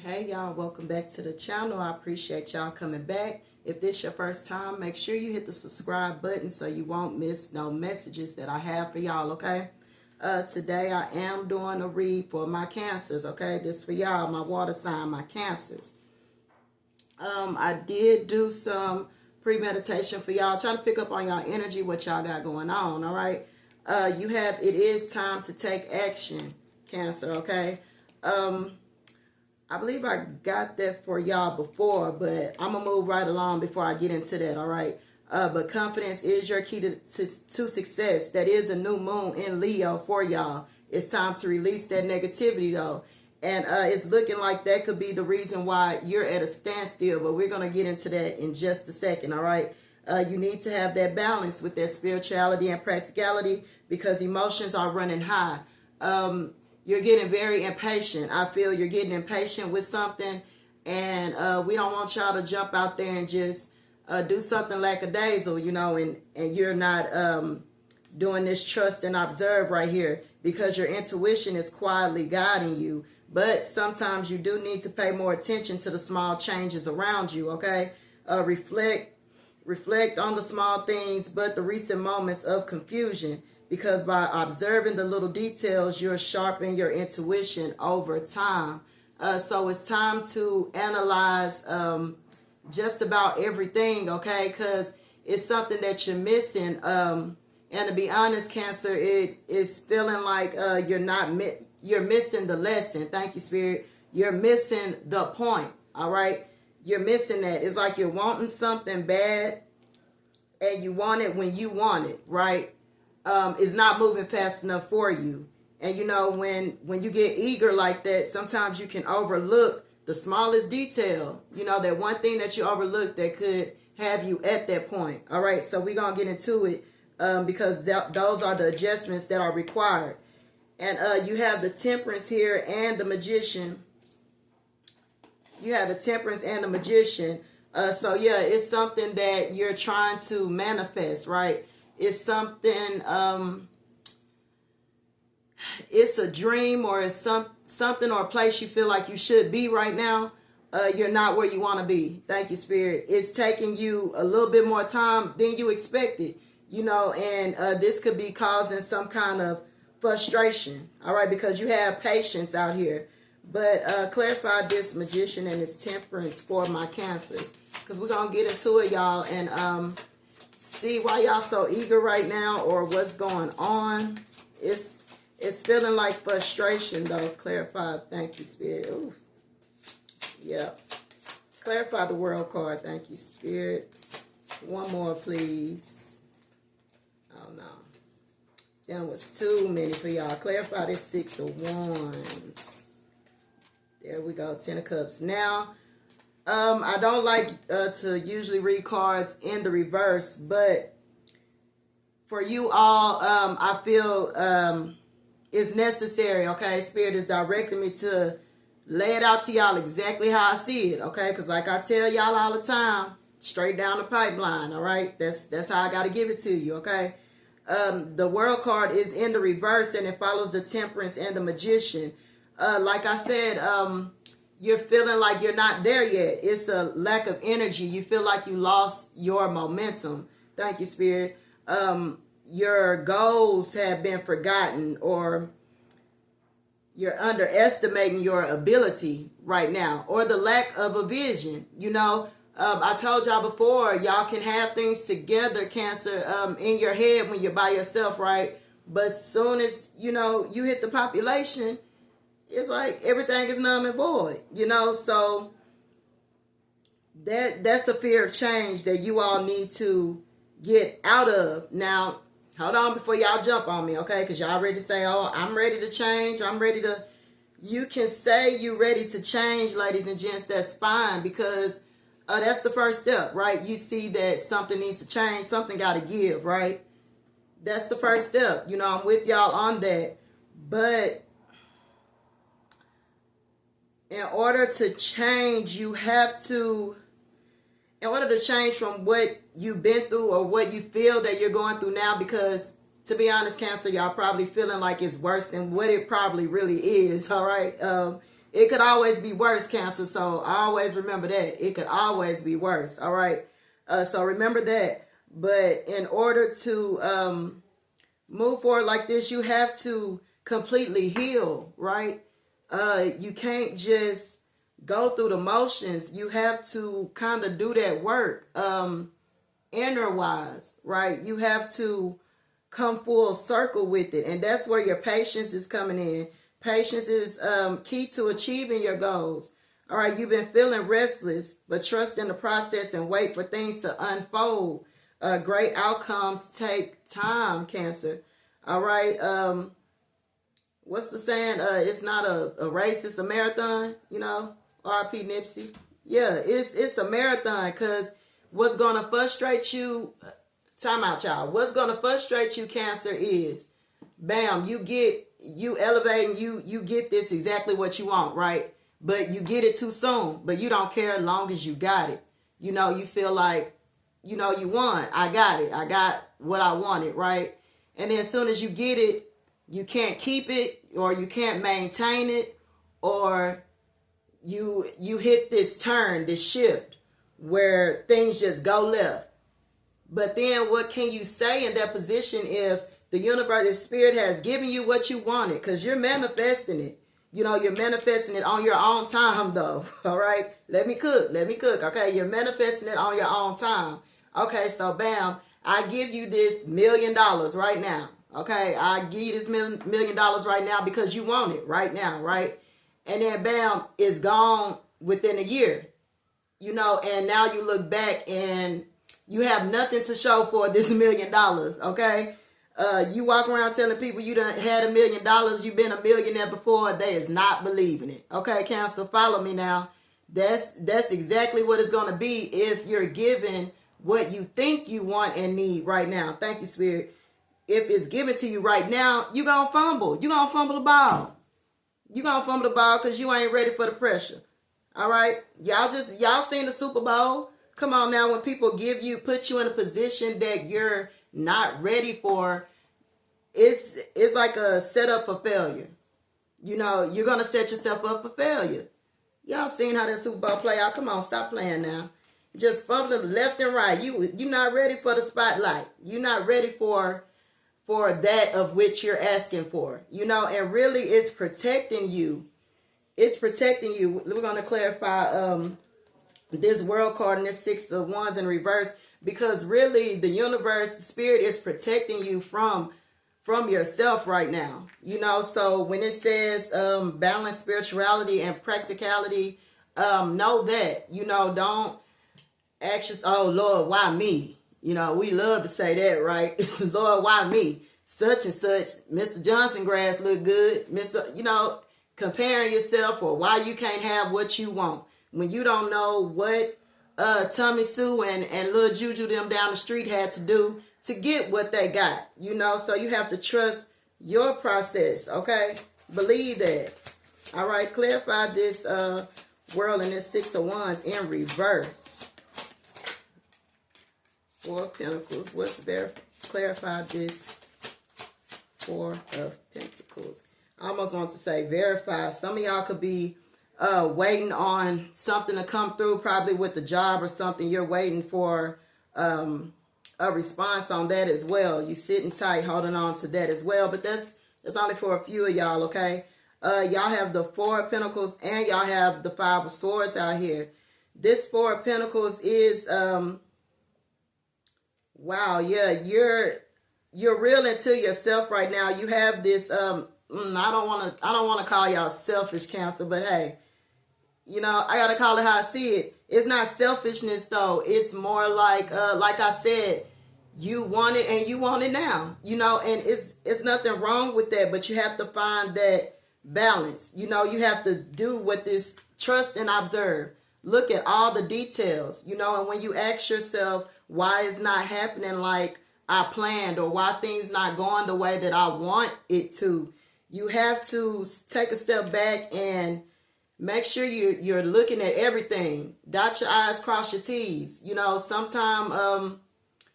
Hey y'all, welcome back to the channel. I appreciate y'all coming back. If this your first time, make sure you hit the subscribe button so you won't miss no messages that I have for y'all, okay? Today I am doing a read for my cancers, okay? This for y'all, my water sign, my cancers. I did do some premeditation for y'all, trying to pick up on y'all energy, what y'all got going on, all right? It is time to take action, Cancer, okay? I believe I got that for y'all before, but I'm going to move right along before I get into that, all right? But confidence is your key to success. That is a new moon in Leo for y'all. It's time to release that negativity, though. And it's looking like that could be the reason why you're at a standstill, but we're going to get into that in just a second, all right? You need to have that balance with that spirituality and practicality because emotions are running high. You're getting very impatient. I feel you're getting impatient with something, and we don't want y'all to jump out there and just do something lackadaisical, you know, and you're not doing this trust and observe right here because your intuition is quietly guiding you. But sometimes you do need to pay more attention to the small changes around you, okay? Reflect on the small things, but the recent moments of confusion. Because by observing the little details, you're sharpening your intuition over time. So it's time to analyze just about everything, okay? Because it's something that you're missing. And to be honest, Cancer, it's feeling like you're missing the lesson. Thank you, Spirit. You're missing the point, all right? You're missing that. It's like you're wanting something bad, and you want it when you want it, right? Is not moving fast enough for you. And you know, when you get eager like that, sometimes you can overlook the smallest detail. You know, that one thing that you overlooked that could have you at that point. All right, so we're going to get into it because those are the adjustments that are required. And you have the Temperance here and the Magician. You have the Temperance and the Magician. So yeah, it's something that you're trying to manifest, right? It's something, it's a dream or it's something or a place you feel like you should be right now. You're not where you want to be. Thank you, Spirit. It's taking you a little bit more time than you expected, you know, and this could be causing some kind of frustration, all right, because you have patience out here. But clarify this Magician and this Temperance for my Cancers, because we're going to get into it, y'all, and see why y'all so eager right now or what's going on. It's feeling like frustration, though. Clarify. Thank you, Spirit. Ooh. Yep. Clarify the World card. Thank you, Spirit. One more, please. Oh, no. That was too many for y'all. Clarify this Six of Wands. There we go. Ten of Cups. Now, I don't like to usually read cards in the reverse, but for you all, I feel it's necessary, okay? Spirit is directing me to lay it out to y'all exactly how I see it, okay? Because like I tell y'all all the time, straight down the pipeline, all right? That's how I got to give it to you, okay? The World card is in the reverse, and it follows the Temperance and the Magician. Like I said, you're feeling like you're not there yet. It's a lack of energy. You feel like you lost your momentum. Thank you, Spirit. Your goals have been forgotten, or you're underestimating your ability right now, or the lack of a vision. You know, I told y'all before, y'all can have things together, Cancer, in your head when you're by yourself, right? But soon as, you know, you hit the population, it's like everything is numb and void, you know. So that's a fear of change that you all need to get out of. Now, hold on before y'all jump on me, okay? Because y'all ready to say, oh, I'm ready to change. I'm ready to... You can say you're ready to change, ladies and gents. That's fine, because that's the first step, right? You see that something needs to change. Something got to give, right? That's the first step. You know, I'm with y'all on that. But in order to change, you have to, in order to change from what you've been through or what you feel that you're going through now, because to be honest, Cancer, y'all probably feeling like it's worse than what it probably really is, all right? It could always be worse, Cancer. So always remember that. It could always be worse. All right. So remember that. But in order to move forward like this, you have to completely heal, right? You can't just go through the motions. You have to kind of do that work inner wise, right? You have to come full circle with it. And that's where your patience is coming in. Patience is key to achieving your goals. All right, you've been feeling restless, but trust in the process and wait for things to unfold. Great outcomes take time, Cancer. All right. What's the saying? It's not a race, it's a marathon, you know, R.P. Nipsey. Yeah, it's a marathon, because what's going to frustrate you, time out, y'all. What's going to frustrate you, Cancer, is, bam, you elevating, you get this exactly what you want, right? But you get it too soon, but you don't care as long as you got it. You know, you feel like, you know, you won. I got it. I got what I wanted, right? And then as soon as you get it, you can't keep it, or you can't maintain it, or you hit this turn, this shift where things just go left. But then what can you say in that position if the universe, if spirit has given you what you wanted? Because you're manifesting it. You know, you're manifesting it on your own time, though. All right? Let me cook. Okay? You're manifesting it on your own time. Okay, so bam, I give you this $1 million right now. Okay, I give you this $1 million right now because you want it right now, right? And then bam, it's gone within a year. You know, and now you look back and you have nothing to show for this $1 million, okay? You walk around telling people you done had $1 million, you've been a millionaire before, they is not believing it. Okay, Cancer, follow me now. That's exactly what it's going to be if you're given what you think you want and need right now. Thank you, Spirit. If it's given to you right now, you're going to fumble. You're going to fumble the ball. You're going to fumble the ball because you ain't ready for the pressure. All right? Y'all seen the Super Bowl? Come on now, when people put you in a position that you're not ready for, it's like a setup for failure. You know, you're going to set yourself up for failure. Y'all seen how that Super Bowl play out? Come on, stop playing now. Just fumbling left and right. You're not ready for the spotlight. You're not ready for that of which you're asking for. You know, and really it's protecting you. It's protecting you. We're going to clarify this world card and this 6 of Wands in reverse, because really the universe, the spirit is protecting you from yourself right now. You know, so when it says balance spirituality and practicality, know that, you know, don't ask yourself, oh Lord, why me? You know, we love to say that, right? It's Lord, why me? Such and such, Mr. Johnson grass look good. You know, comparing yourself, or why you can't have what you want when you don't know what Tommy Sue and little Juju them down the street had to do to get what they got. You know, so you have to trust your process, okay? Believe that. All right, clarify this world and this 6 of Wands in reverse. 4 of Pentacles. What's there? Clarify this 4 of Pentacles. I almost want to say verify. Some of y'all could be waiting on something to come through, probably with the job or something. You're waiting for a response on that as well. You sitting tight, holding on to that as well. But that's only for a few of y'all, okay? Y'all have the 4 of Pentacles and y'all have the 5 of Swords out here. This 4 of Pentacles is wow, yeah, you're real into yourself right now. You have this I don't want to call y'all selfish, Cancer, but hey, you know, I got to call it how I see it. It's not selfishness though. It's more like I said, you want it and you want it now, you know, and it's nothing wrong with that, but you have to find that balance. You know, you have to do what this trust and observe. Look at all the details, you know, and when you ask yourself why it's not happening like I planned, or why things not going the way that I want it to, you have to take a step back and make sure you're looking at everything. Dot your I's, cross your T's. You know, sometime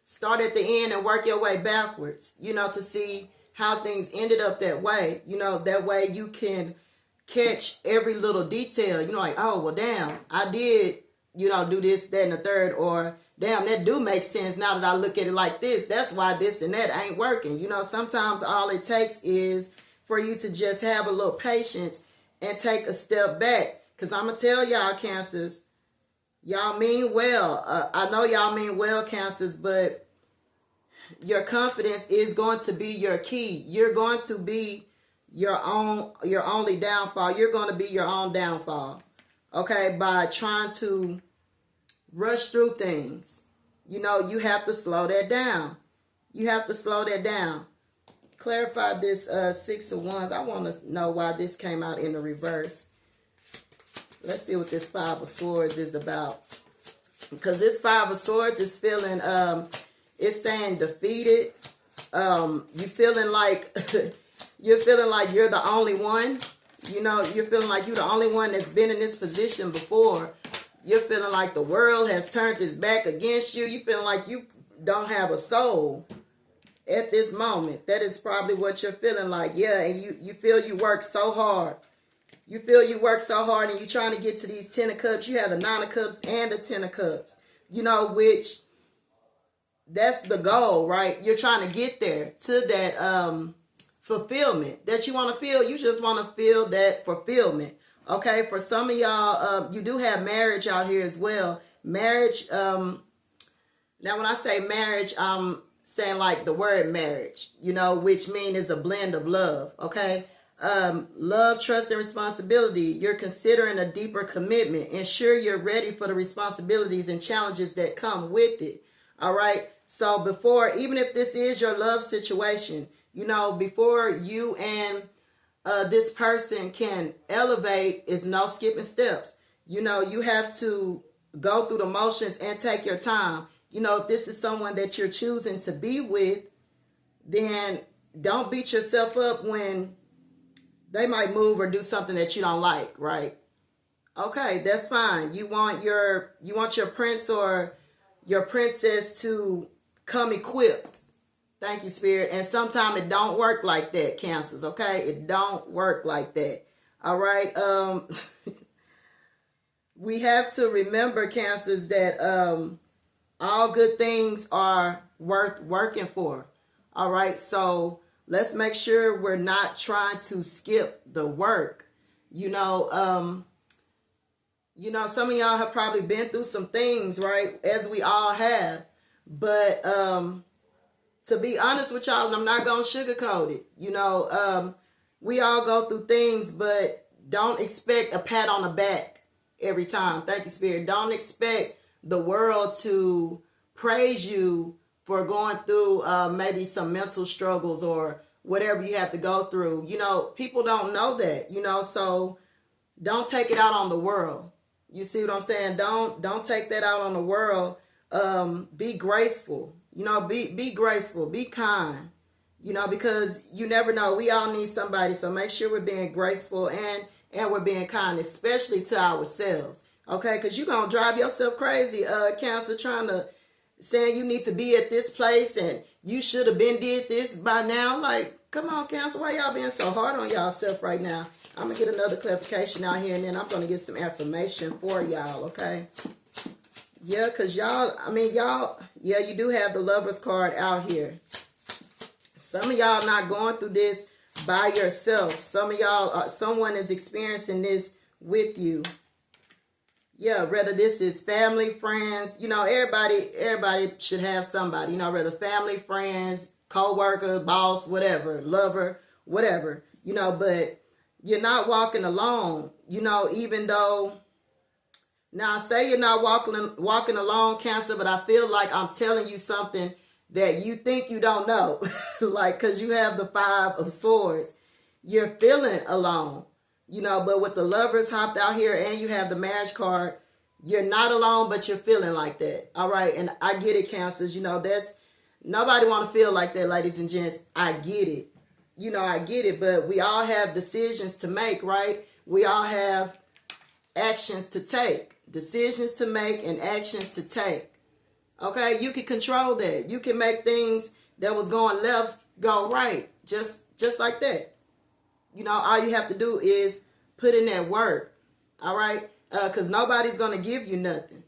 start at the end and work your way backwards, you know, to see how things ended up that way. You know, that way you can catch every little detail. You know, like, oh, well, damn, I did, do this, that, and the third, or damn, that do make sense now that I look at it like this. That's why this and that ain't working. Sometimes all it takes is for you to just have a little patience and take a step back. Because I'm going to tell y'all, Cancers, y'all mean well. I know y'all mean well, Cancers, but your confidence is going to be your key. You're going to be your only downfall. You're going to be your own downfall. Okay, by trying to rush through things. You have to slow that down. You have to slow that down. Clarify this 6 of Wands. I want to know why this came out in the reverse. Let's see what this 5 of Swords is about. Because this 5 of Swords is feeling, it's saying defeated. You feeling like you're feeling like you're the only one. You're feeling like you're the only one that's been in this position before. You're feeling like the world has turned its back against you. You feeling like you don't have a soul at this moment. That is probably what you're feeling like. Yeah, and you feel you work so hard. You feel you work so hard and you're trying to get to these 10 of Cups. You have the 9 of Cups and the 10 of Cups. Which that's the goal, right? You're trying to get there to that fulfillment that you want to feel. You just want to feel that fulfillment. Okay, for some of y'all, you do have marriage out here as well. Marriage, now when I say marriage, I'm saying like the word marriage, which means is a blend of love, okay? Love, trust, and responsibility. You're considering a deeper commitment. Ensure you're ready for the responsibilities and challenges that come with it, all right? So before, even if this is your love situation, before you and this person can elevate, is no skipping steps. You have to go through the motions and take your time. If this is someone that you're choosing to be with, then don't beat yourself up when they might move or do something that you don't like, right? Okay, that's fine. You want your prince or your princess to come equipped. Thank you, Spirit. And sometimes it don't work like that, Cancers, okay? It don't work like that. All right? We have to remember, Cancers, that all good things are worth working for. All right? So let's make sure we're not trying to skip the work. Some of y'all have probably been through some things, right? As we all have. But to be honest with y'all, and I'm not going to sugarcoat it, we all go through things, but don't expect a pat on the back every time. Thank you, Spirit. Don't expect the world to praise you for going through maybe some mental struggles or whatever you have to go through. People don't know that, so don't take it out on the world. You see what I'm saying? Don't take that out on the world. Be graceful. Be graceful, be kind, because you never know. We all need somebody. So make sure we're being graceful and we're being kind, especially to ourselves. Okay. Cause you're going to drive yourself crazy. Cancer saying you need to be at this place and you should have been did this by now. Like, come on, Cancer. Why y'all being so hard on y'all self right now? I'm going to get another clarification out here and then I'm going to get some affirmation for y'all. Okay. Yeah, because you do have the Lover's card out here. Some of y'all not going through this by yourself. Some of y'all, someone is experiencing this with you. Yeah, whether this is family, friends, everybody should have somebody, whether family, friends, co-worker, boss, whatever, lover, whatever, but you're not walking alone, even though. Now, say you're not walking alone, Cancer, but I feel like I'm telling you something that you think you don't know. Like, because you have the 5 of Swords. You're feeling alone, but with the Lovers hopped out here and you have the marriage card, you're not alone, but you're feeling like that. All right. And I get it, Cancers. That's nobody want to feel like that, ladies and gents. I get it. I get it. But we all have decisions to make, right? We all have actions to take. Decisions to make and actions to take. Okay, you can control that. You can make things that was going left go right. Just like that. All you have to do is Put in that work. All right? Because nobody's going to give you nothing.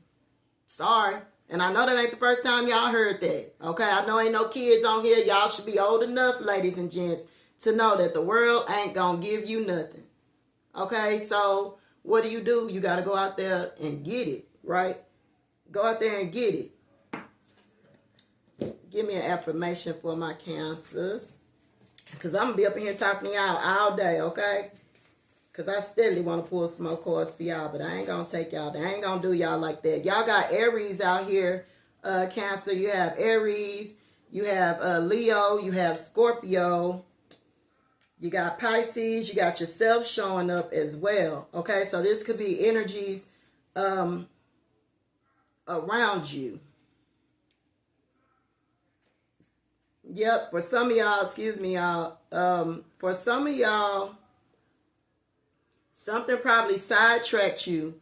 Sorry. And I know that ain't the first time y'all heard that. Okay? I know ain't no kids on here. Y'all should be old enough, ladies and gents, to know that the world ain't going to give you nothing. Okay? So what do? You got to go out there and get it. Right? Go out there and get it. Give me an affirmation for my Cancers. Because I'm going to be up in here talking to y'all all day, okay? Because I steadily want to pull some more cards for y'all, but I ain't going to take y'all. I ain't going to do y'all like that. Y'all got Aries out here, Cancer. You have Aries. You have Leo. You have Scorpio. You got Pisces. You got yourself showing up as well, okay? So this could be energies around you. Yep, for some of y'all, excuse me, y'all. For some of y'all, something probably sidetracked you.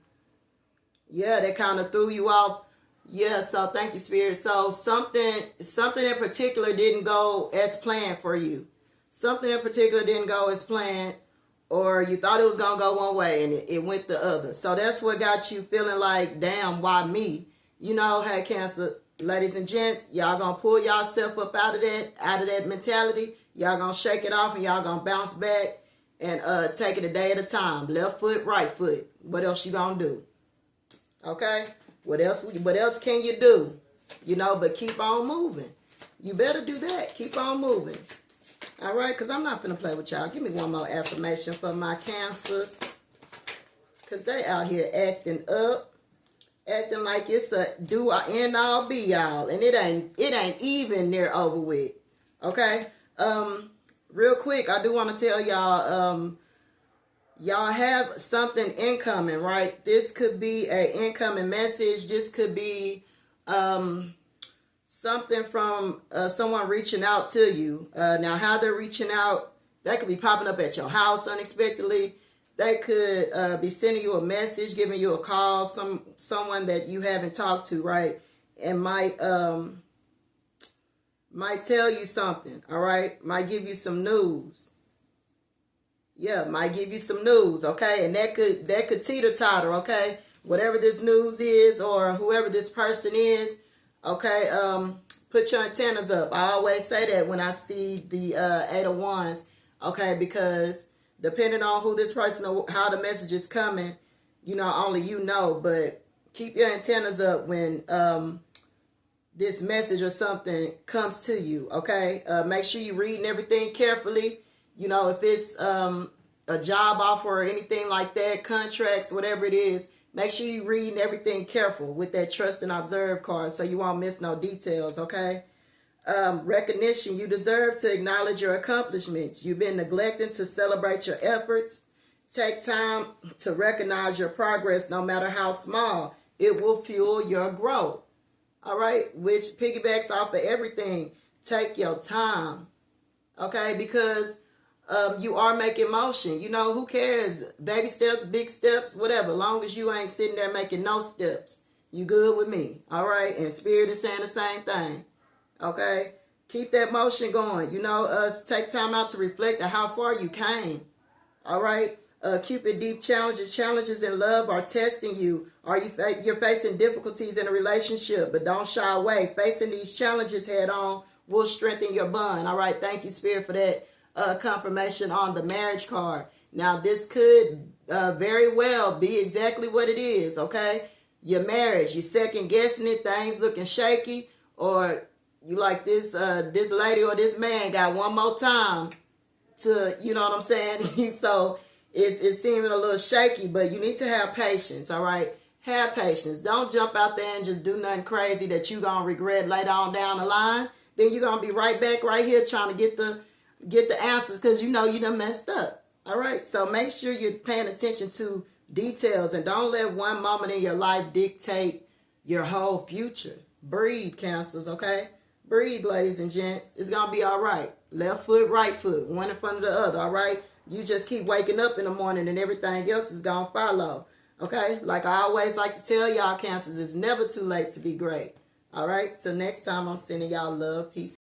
Yeah, that kind of threw you off. Yeah, so thank you, Spirit. So something in particular didn't go as planned for you. Something in particular didn't go as planned, or you thought it was going to go one way and it went the other. So that's what got you feeling like, damn, why me? You know, hey, Cancer. Ladies and gents, y'all gonna pull yourself up out of that mentality. Y'all gonna shake it off and y'all gonna bounce back and take it a day at a time. Left foot, right foot. What else you gonna do? Okay? What else can you do? You know, but keep on moving. You better do that. Keep on moving. All right? Because I'm not gonna play with y'all. Give me one more affirmation for my Cancers. Because they out here acting up. Acting like it's a do or end all be all, and it ain't even near over with. Okay, real quick, I do want to tell y'all, y'all have something incoming, right? This could be an incoming message. This could be something from someone reaching out to you. Now, how they're reaching out, that could be popping up at your house unexpectedly. They could be sending you a message, giving you a call, someone that you haven't talked to, right? And might tell you something, all right? Might give you some news. Yeah, might give you some news, okay? And that could teeter-totter, okay? Whatever this news is or whoever this person is, okay? Put your antennas up. I always say that when I see the Eight of Wands, okay? Because depending on who this person or how the message is coming, you know, only you know. But keep your antennas up when this message or something comes to you, okay? Make sure you're reading everything carefully. You know, if it's a job offer or anything like that, contracts, whatever it is, make sure you're reading everything careful with that trust and observe card so you won't miss no details, okay? Recognition. You deserve to acknowledge your accomplishments. You've been neglecting to celebrate your efforts. Take time to recognize your progress, no matter how small. It will fuel your growth. All right? Which piggybacks off of everything. Take your time. Okay? Because you are making motion. You know, who cares? Baby steps, big steps, whatever. Long as you ain't sitting there making no steps. You good with me. All right? And Spirit is saying the same thing. Okay? Keep that motion going. You know, take time out to reflect on how far you came. All right? Cupid deep challenges. Challenges in love are testing you. You're facing difficulties in a relationship, but don't shy away. Facing these challenges head on will strengthen your bond. All right? Thank you, Spirit, for that confirmation on the marriage card. Now, this could very well be exactly what it is. Okay? Your marriage, you're second guessing it, things looking shaky, or you like this lady or this man got one more time to, you know what I'm saying? So it's seeming a little shaky, but you need to have patience, all right? Have patience. Don't jump out there and just do nothing crazy that you're going to regret later on down the line. Then you're going to be right back right here trying to get the answers because you know you done messed up, all right? So make sure you're paying attention to details and don't let one moment in your life dictate your whole future. Breathe, Cancers, okay? Breathe, ladies and gents. It's going to be all right. Left foot, right foot, one in front of the other, all right? You just keep waking up in the morning and everything else is going to follow, okay? Like I always like to tell y'all, Cancers, it's never too late to be great, all right? Till next time, I'm sending y'all love, peace.